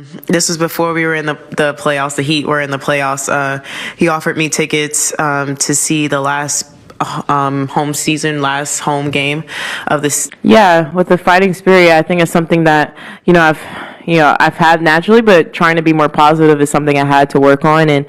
This was before we were in the playoffs. The Heat were in the playoffs. He offered me tickets to see the last last home game of this. Yeah, with the fighting spirit, I think it's something that I've had naturally, but trying to be more positive is something I had to work on. And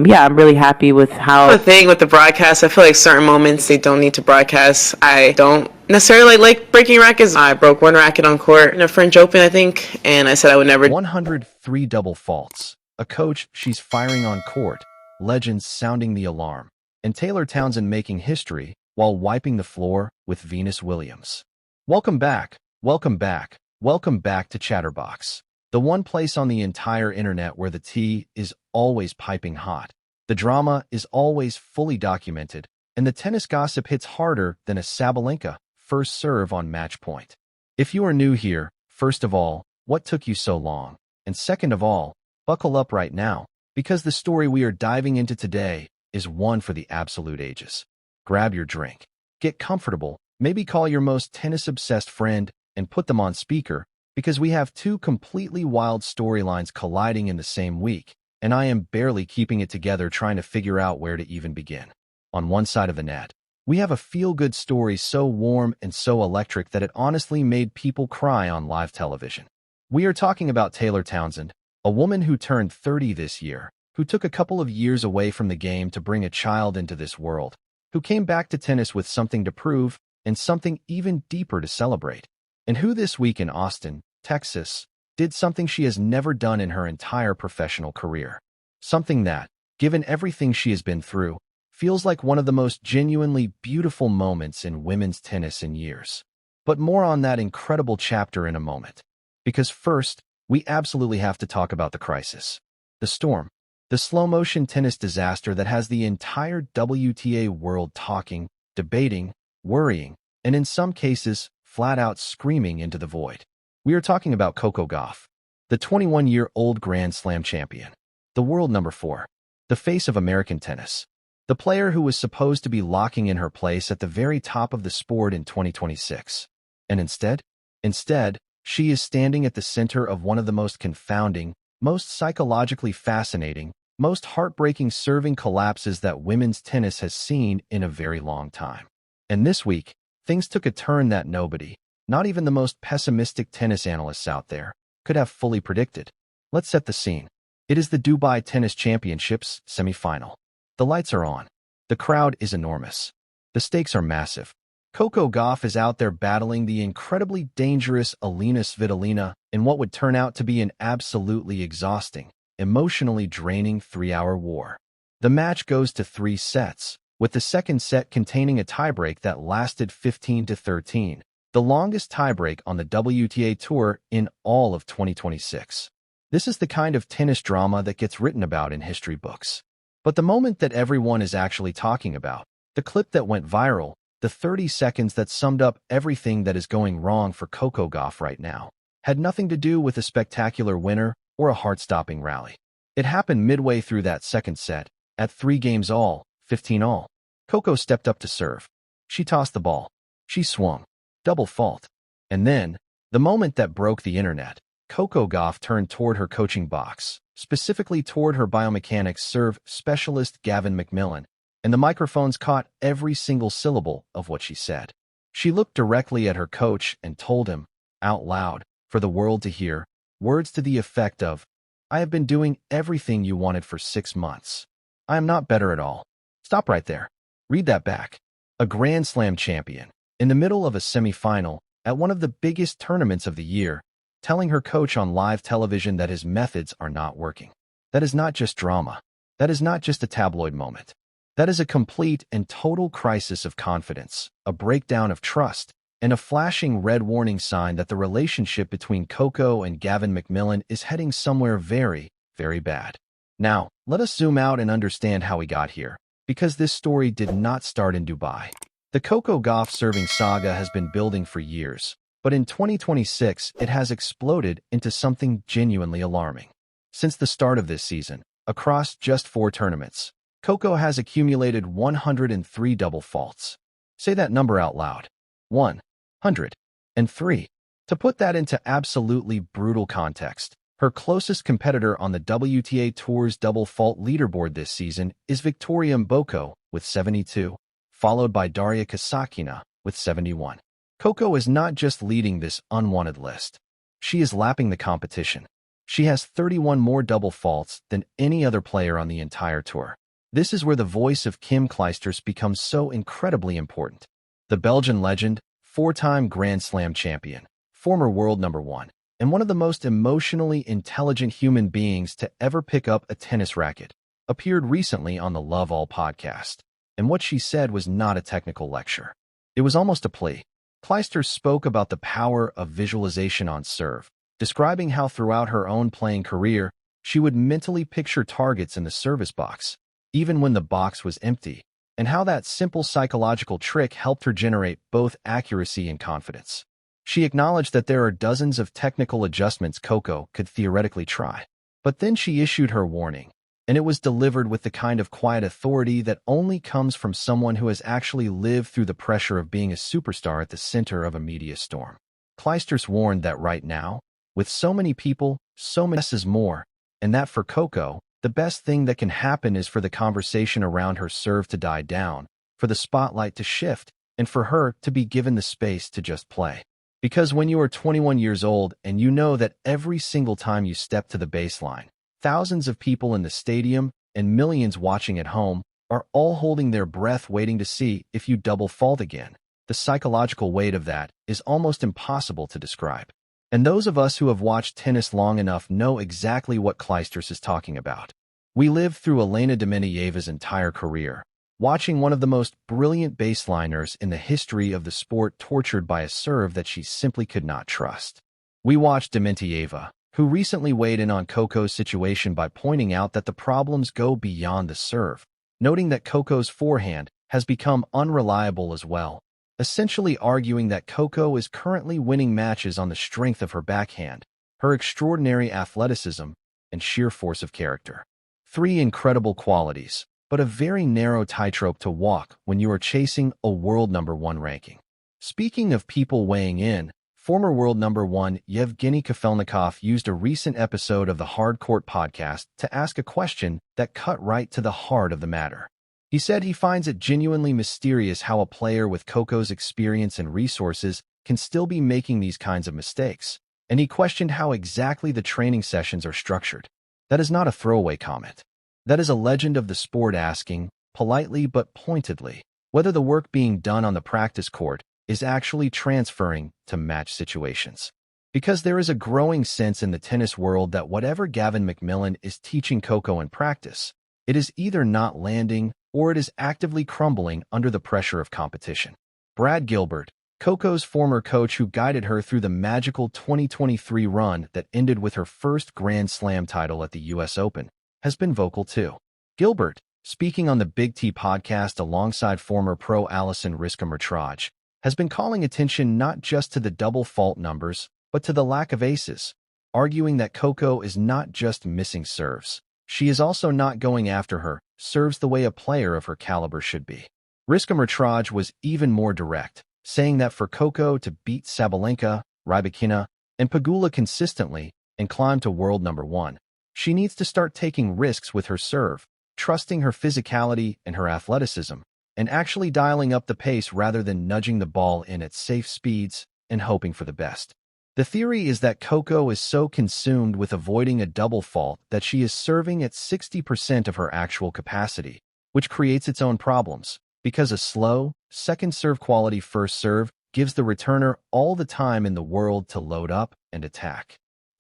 yeah, I'm really happy with how. The thing with the broadcast, I feel like certain moments they don't need to broadcast. I don't necessarily like breaking rackets. I broke one racket on court in a French Open, I think, and I said I would never. 103 double faults. A coach she's firing on court. Legends sounding the alarm. And Taylor Townsend making history while wiping the floor with Venus Williams. Welcome back. Welcome back. Welcome back to Chatterbox, the one place on the entire internet where the tea is always piping hot, the drama is always fully documented, and the tennis gossip hits harder than a Sabalenka first serve on match point. If you are new here, first of all, what took you so long? And second of all, buckle up right now, because the story we are diving into today is one for the absolute ages. Grab your drink, get comfortable, maybe call your most tennis-obsessed friend, and put them on speaker, because we have two completely wild storylines colliding in the same week, and I am barely keeping it together trying to figure out where to even begin. On one side of the net, we have a feel-good story so warm and so electric that it honestly made people cry on live television. We are talking about Taylor Townsend, a woman who turned 30 this year, who took a couple of years away from the game to bring a child into this world, who came back to tennis with something to prove and something even deeper to celebrate. And who this week in Austin, Texas, did something she has never done in her entire professional career. Something that, given everything she has been through, feels like one of the most genuinely beautiful moments in women's tennis in years. But more on that incredible chapter in a moment. Because first, we absolutely have to talk about the crisis. The storm. The slow-motion tennis disaster that has the entire WTA world talking, debating, worrying, and in some cases, flat-out screaming into the void. We are talking about Coco Gauff, the 21-year-old Grand Slam champion, the world number 4, the face of American tennis, the player who was supposed to be locking in her place at the very top of the sport in 2026. And instead, she is standing at the center of one of the most confounding, most psychologically fascinating, most heartbreaking serving collapses that women's tennis has seen in a very long time. And this week, things took a turn that nobody, not even the most pessimistic tennis analysts out there, could have fully predicted. Let's set the scene. It is the Dubai Tennis Championships semi-final. The lights are on. The crowd is enormous. The stakes are massive. Coco Gauff is out there battling the incredibly dangerous Alina Svitolina in what would turn out to be an absolutely exhausting, emotionally draining 3-hour war. The match goes to 3 sets, with the second set containing a tiebreak that lasted 15-13, the longest tiebreak on the WTA Tour in all of 2026. This is the kind of tennis drama that gets written about in history books. But the moment that everyone is actually talking about, the clip that went viral, the 30 seconds that summed up everything that is going wrong for Coco Gauff right now, had nothing to do with a spectacular winner or a heart-stopping rally. It happened midway through that second set, at 3 games all, 15 all. Coco stepped up to serve. She tossed the ball. She swung. Double fault. And then, the moment that broke the internet, Coco Gauff turned toward her coaching box, specifically toward her biomechanics serve specialist Gavin McMillan, and the microphones caught every single syllable of what she said. She looked directly at her coach and told him, out loud, for the world to hear, words to the effect of, "I have been doing everything you wanted for 6 months. I am not better at all." Stop right there. Read that back. A Grand Slam champion, in the middle of a semi-final, at one of the biggest tournaments of the year, telling her coach on live television that his methods are not working. That is not just drama. That is not just a tabloid moment. That is a complete and total crisis of confidence, a breakdown of trust, and a flashing red warning sign that the relationship between Coco and Gavin McMillan is heading somewhere very, very bad. Now, let us zoom out and understand how we got here, because this story did not start in Dubai. The Coco Gauff serving saga has been building for years, but in 2026, it has exploded into something genuinely alarming. Since the start of this season, across just 4 tournaments, Coco has accumulated 103 double faults. Say that number out loud. 103. To put that into absolutely brutal context, Her closest competitor on the WTA Tour's double fault leaderboard this season is Victoria Mboko with 72, followed by Daria Kasatkina with 71. Coco is not just leading this unwanted list. She is lapping the competition. She has 31 more double faults than any other player on the entire tour. This is where the voice of Kim Clijsters becomes so incredibly important. The Belgian legend, four-time Grand Slam champion, former world number one, and one of the most emotionally intelligent human beings to ever pick up a tennis racket, appeared recently on the Love All podcast. And what she said was not a technical lecture. It was almost a plea. Clijsters spoke about the power of visualization on serve, describing how throughout her own playing career, she would mentally picture targets in the service box, even when the box was empty, and how that simple psychological trick helped her generate both accuracy and confidence. She acknowledged that there are dozens of technical adjustments Coco could theoretically try. But then she issued her warning, and it was delivered with the kind of quiet authority that only comes from someone who has actually lived through the pressure of being a superstar at the center of a media storm. Clijsters warned that right now, with so many people, so many less is more, and that for Coco, the best thing that can happen is for the conversation around her serve to die down, for the spotlight to shift, and for her to be given the space to just play. Because when you are 21 years old and you know that every single time you step to the baseline, thousands of people in the stadium and millions watching at home are all holding their breath waiting to see if you double fault again, the psychological weight of that is almost impossible to describe. And those of us who have watched tennis long enough know exactly what Clijsters is talking about. We lived through Elena Dementijeva's entire career, watching one of the most brilliant baseliners in the history of the sport tortured by a serve that she simply could not trust. We watched Dementjeva, who recently weighed in on Coco's situation by pointing out that the problems go beyond the serve, noting that Coco's forehand has become unreliable as well, essentially arguing that Coco is currently winning matches on the strength of her backhand, her extraordinary athleticism, and sheer force of character. Three incredible qualities, but a very narrow tightrope to walk when you are chasing a world number one ranking. Speaking of people weighing in, former world number one Yevgeny Kafelnikov used a recent episode of the Hard Court podcast to ask a question that cut right to the heart of the matter. He said he finds it genuinely mysterious how a player with Coco's experience and resources can still be making these kinds of mistakes, and he questioned how exactly the training sessions are structured. That is not a throwaway comment. That is a legend of the sport asking, politely but pointedly, whether the work being done on the practice court is actually transferring to match situations. Because there is a growing sense in the tennis world that whatever Gavin McMillan is teaching Coco in practice, it is either not landing or it is actively crumbling under the pressure of competition. Brad Gilbert, Coco's former coach who guided her through the magical 2023 run that ended with her first Grand Slam title at the US Open, has been vocal too. Gilbert, speaking on the Big T podcast alongside former pro Alison Riska-Mertraj, has been calling attention not just to the double fault numbers, but to the lack of aces, arguing that Coco is not just missing serves. She is also not going after her serves the way a player of her caliber should be. Riska-Mertraj was even more direct, saying that for Coco to beat Sabalenka, Rybakina, and Pegula consistently and climb to world number one, she needs to start taking risks with her serve, trusting her physicality and her athleticism, and actually dialing up the pace rather than nudging the ball in at safe speeds and hoping for the best. The theory is that Coco is so consumed with avoiding a double fault that she is serving at 60% of her actual capacity, which creates its own problems, because a slow, second serve quality first serve gives the returner all the time in the world to load up and attack.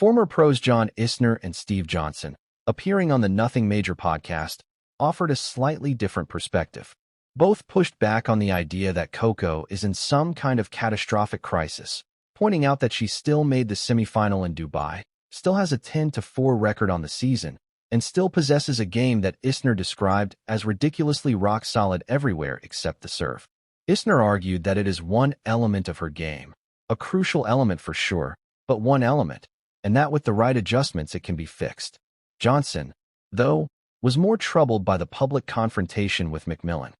Former pros John Isner and Steve Johnson, appearing on the Nothing Major podcast, offered a slightly different perspective. Both pushed back on the idea that Coco is in some kind of catastrophic crisis, pointing out that she still made the semifinal in Dubai, still has a 10-4 record on the season, and still possesses a game that Isner described as ridiculously rock-solid everywhere except the serve. Isner argued that it is one element of her game, a crucial element for sure, but one element, and that with the right adjustments it can be fixed. Johnson, though, was more troubled by the public confrontation with McMillan.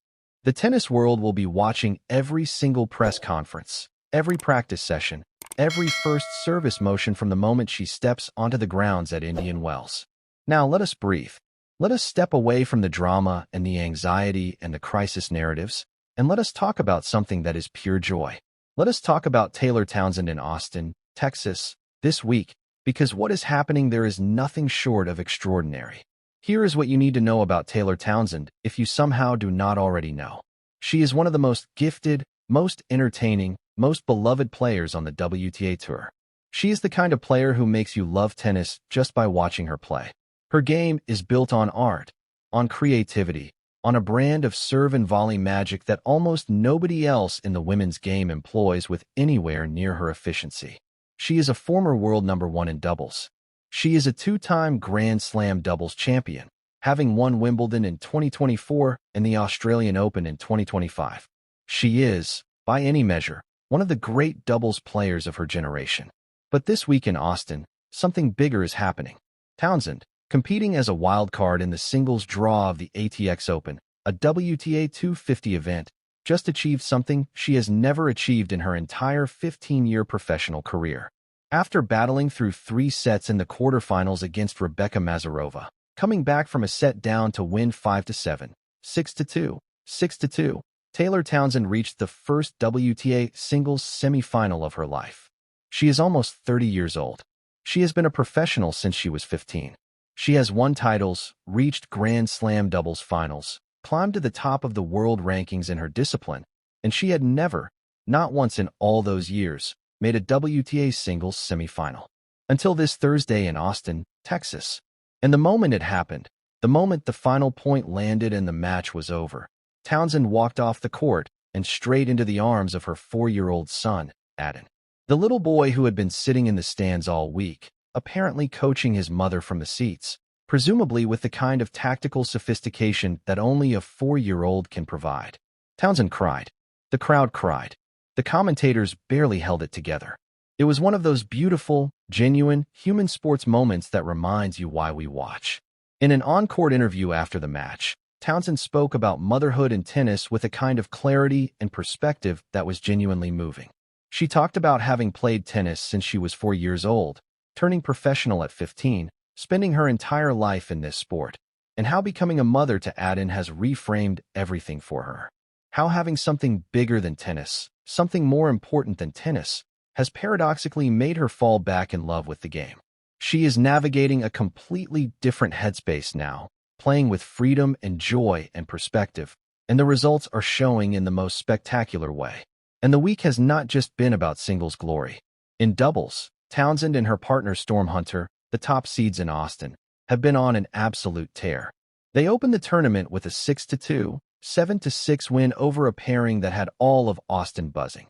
The tennis world will be watching every single press conference, every practice session, every first service motion from the moment she steps onto the grounds at Indian Wells. Now let us breathe. Let us step away from the drama and the anxiety and the crisis narratives, and let us talk about something that is pure joy. Let us talk about Taylor Townsend in Austin, Texas, this week, because what is happening there is nothing short of extraordinary. Here is what you need to know about Taylor Townsend if you somehow do not already know. She is one of the most gifted, most entertaining, most beloved players on the WTA Tour. She is the kind of player who makes you love tennis just by watching her play. Her game is built on art, on creativity, on a brand of serve and volley magic that almost nobody else in the women's game employs with anywhere near her efficiency. She is a former world number one in doubles. She is a two-time Grand Slam doubles champion, having won Wimbledon in 2024 and the Australian Open in 2025. She is, by any measure, one of the great doubles players of her generation. But this week in Austin, something bigger is happening. Townsend, competing as a wild card in the singles draw of the ATX Open, a WTA 250 event, just achieved something she has never achieved in her entire 15-year professional career. After battling through 3 sets in the quarterfinals against Rebecca Mazarova, coming back from a set down to win 5-7, 6-2, 6-2, Taylor Townsend reached the first WTA singles semifinal of her life. She is almost 30 years old. She has been a professional since she was 15. She has won titles, reached Grand Slam doubles finals, climbed to the top of the world rankings in her discipline, and she had never, not once in all those years, made a WTA singles semifinal. Until this Thursday in Austin, Texas. And the moment it happened, the moment the final point landed and the match was over, Townsend walked off the court and straight into the arms of her 4-year-old son, Adam. The little boy who had been sitting in the stands all week, apparently coaching his mother from the seats, presumably with the kind of tactical sophistication that only a 4-year-old can provide. Townsend cried. The crowd cried. The commentators barely held it together. It was one of those beautiful, genuine, human sports moments that reminds you why we watch. In an on-court interview after the match, Townsend spoke about motherhood and tennis with a kind of clarity and perspective that was genuinely moving. She talked about having played tennis since she was 4 years old, turning professional at 15, spending her entire life in this sport, and how becoming a mother to Adam has reframed everything for her. How having something bigger than tennis, something more important than tennis, has paradoxically made her fall back in love with the game. She is navigating a completely different headspace now, playing with freedom and joy and perspective, and the results are showing in the most spectacular way. And the week has not just been about singles glory. In doubles, Townsend and her partner Storm Hunter, the top seeds in Austin, have been on an absolute tear. They opened the tournament with a 6-2, 7-6 win over a pairing that had all of Austin buzzing.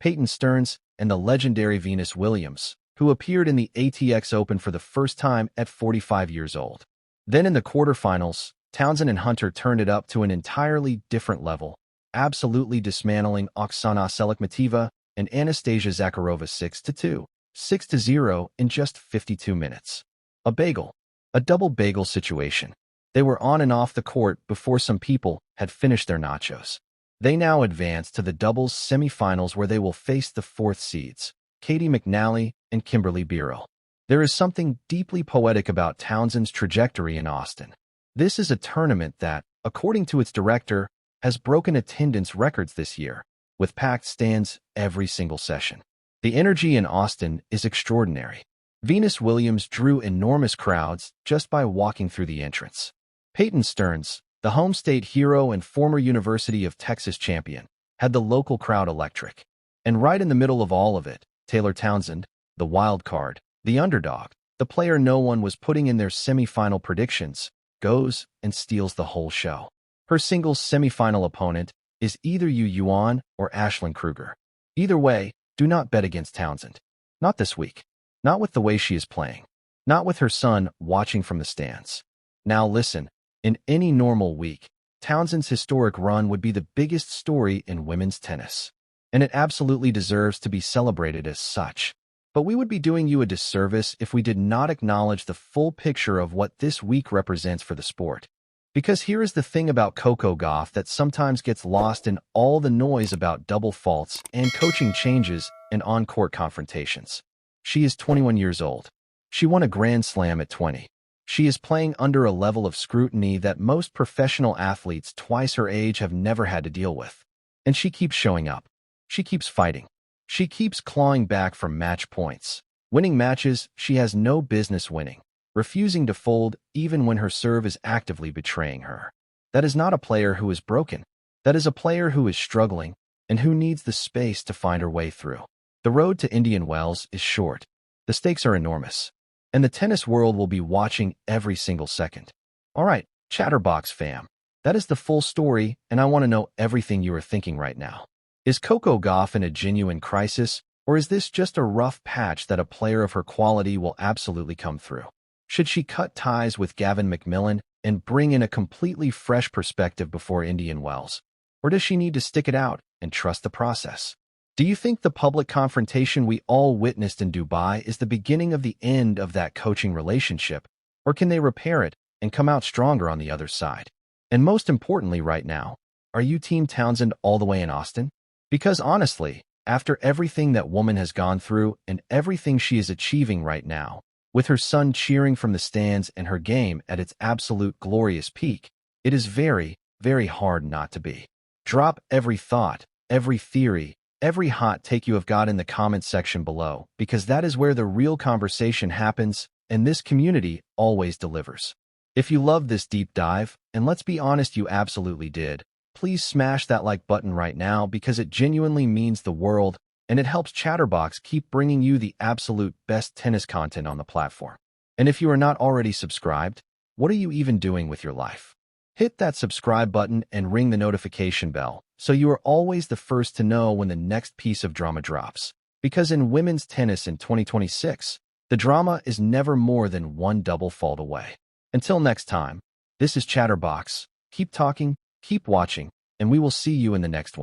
Peyton Stearns and the legendary Venus Williams, who appeared in the ATX Open for the first time at 45 years old. Then in the quarterfinals, Townsend and Hunter turned it up to an entirely different level, absolutely dismantling Oksana Selikhmetova and Anastasia Zakharova 6-2, 6-0 in just 52 minutes. A double bagel situation. They were on and off the court before some people had finished their nachos. They now advance to the doubles semifinals where they will face the 4th seeds, Katie McNally and Kimberly Birrell. There is something deeply poetic about Townsend's trajectory in Austin. This is a tournament that, according to its director, has broken attendance records this year, with packed stands every single session. The energy in Austin is extraordinary. Venus Williams drew enormous crowds just by walking through the entrance. Peyton Stearns, the home state hero and former University of Texas champion, had the local crowd electric. And right in the middle of all of it, Taylor Townsend, the wild card, the underdog, the player no one was putting in their semifinal predictions, goes and steals the whole show. Her singles semifinal opponent is either Yu Yuan or Ashlyn Kruger. Either way, do not bet against Townsend. Not this week. Not with the way she is playing. Not with her son watching from the stands. Now listen, in any normal week, Townsend's historic run would be the biggest story in women's tennis. And it absolutely deserves to be celebrated as such. But we would be doing you a disservice if we did not acknowledge the full picture of what this week represents for the sport. Because here is the thing about Coco Gauff that sometimes gets lost in all the noise about double faults and coaching changes and on-court confrontations. She is 21 years old. She won a Grand Slam at 20. She is playing under a level of scrutiny that most professional athletes twice her age have never had to deal with. And she keeps showing up. She keeps fighting. She keeps clawing back from match points, winning matches she has no business winning, refusing to fold even when her serve is actively betraying her. That is not a player who is broken. That is a player who is struggling and who needs the space to find her way through. The road to Indian Wells is short. The stakes are enormous. And the tennis world will be watching every single second. All right, Chatterbox fam. That is the full story, and I want to know everything you are thinking right now. Is Coco Gauff in a genuine crisis, or is this just a rough patch that a player of her quality will absolutely come through? Should she cut ties with Gavin McMillan and bring in a completely fresh perspective before Indian Wells? Or does she need to stick it out and trust the process? Do you think the public confrontation we all witnessed in Dubai is the beginning of the end of that coaching relationship, or can they repair it and come out stronger on the other side? And most importantly right now, are you Team Townsend all the way in Austin? Because honestly, after everything that woman has gone through and everything she is achieving right now, with her son cheering from the stands and her game at its absolute glorious peak, it is very, very hard not to be. Drop every thought, every theory, every hot take you have got in the comments section below, because that is where the real conversation happens, and this community always delivers. If you loved this deep dive, and let's be honest, you absolutely did, please smash that like button right now because it genuinely means the world, and it helps Chatterbox keep bringing you the absolute best tennis content on the platform. And if you are not already subscribed, what are you even doing with your life? Hit that subscribe button and ring the notification bell so you are always the first to know when the next piece of drama drops. Because in women's tennis in 2026, the drama is never more than one double fault away. Until next time, this is Chatterbox. Keep talking, keep watching, and we will see you in the next one.